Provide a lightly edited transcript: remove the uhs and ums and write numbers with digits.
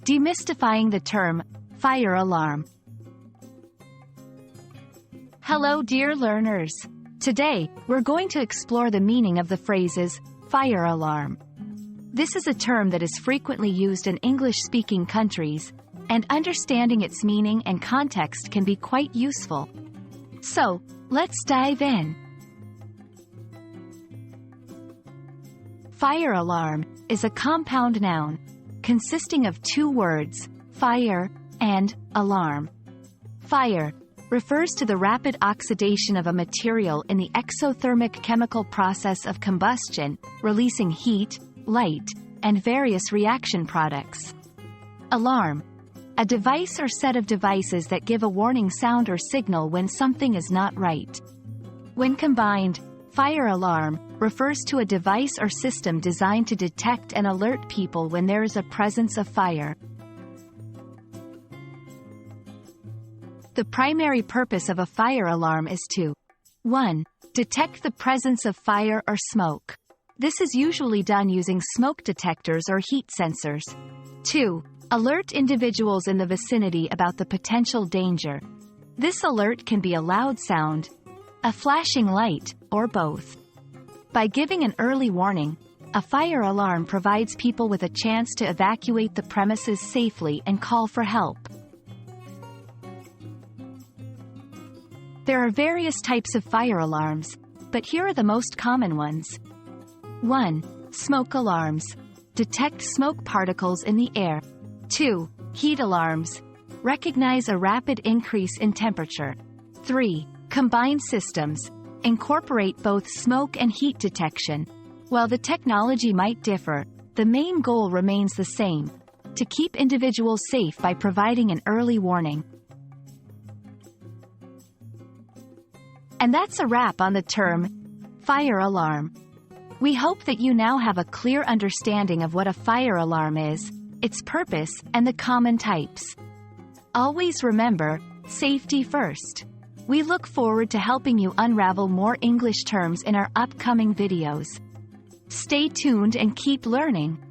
Demystifying the term fire alarm. Hello dear learners. Today, we're going to explore the meaning of the phrases fire alarm. This is a term that is frequently used in English-speaking countries, and understanding its meaning and context can be quite useful. So, let's dive in. Fire alarm is a compound noun, consisting of two words, fire and alarm. Fire refers to the rapid oxidation of a material in the exothermic chemical process of combustion, releasing heat, light, and various reaction products. Alarm, a device or set of devices that give a warning sound or signal when something is not right. When combined, fire alarm refers to a device or system designed to detect and alert people when there is a presence of fire. The primary purpose of a fire alarm is to 1. Detect the presence of fire or smoke. This is usually done using smoke detectors or heat sensors. 2. Alert individuals in the vicinity about the potential danger. This alert can be a loud sound, a flashing light, or both. By giving an early warning, a fire alarm provides people with a chance to evacuate the premises safely and call for help. There are various types of fire alarms, but here are the most common ones. 1. Smoke alarms. Detect smoke particles in the air. 2. Heat alarms. Recognize a rapid increase in temperature. 3. Combined systems. Incorporate both smoke and heat detection. While the technology might differ, the main goal remains the same: to keep individuals safe by providing an early warning. And that's a wrap on the term fire alarm. We hope that you now have a clear understanding of what a fire alarm is, its purpose, and the common types. Always remember, safety first. We look forward to helping you unravel more English terms in our upcoming videos. Stay tuned and keep learning.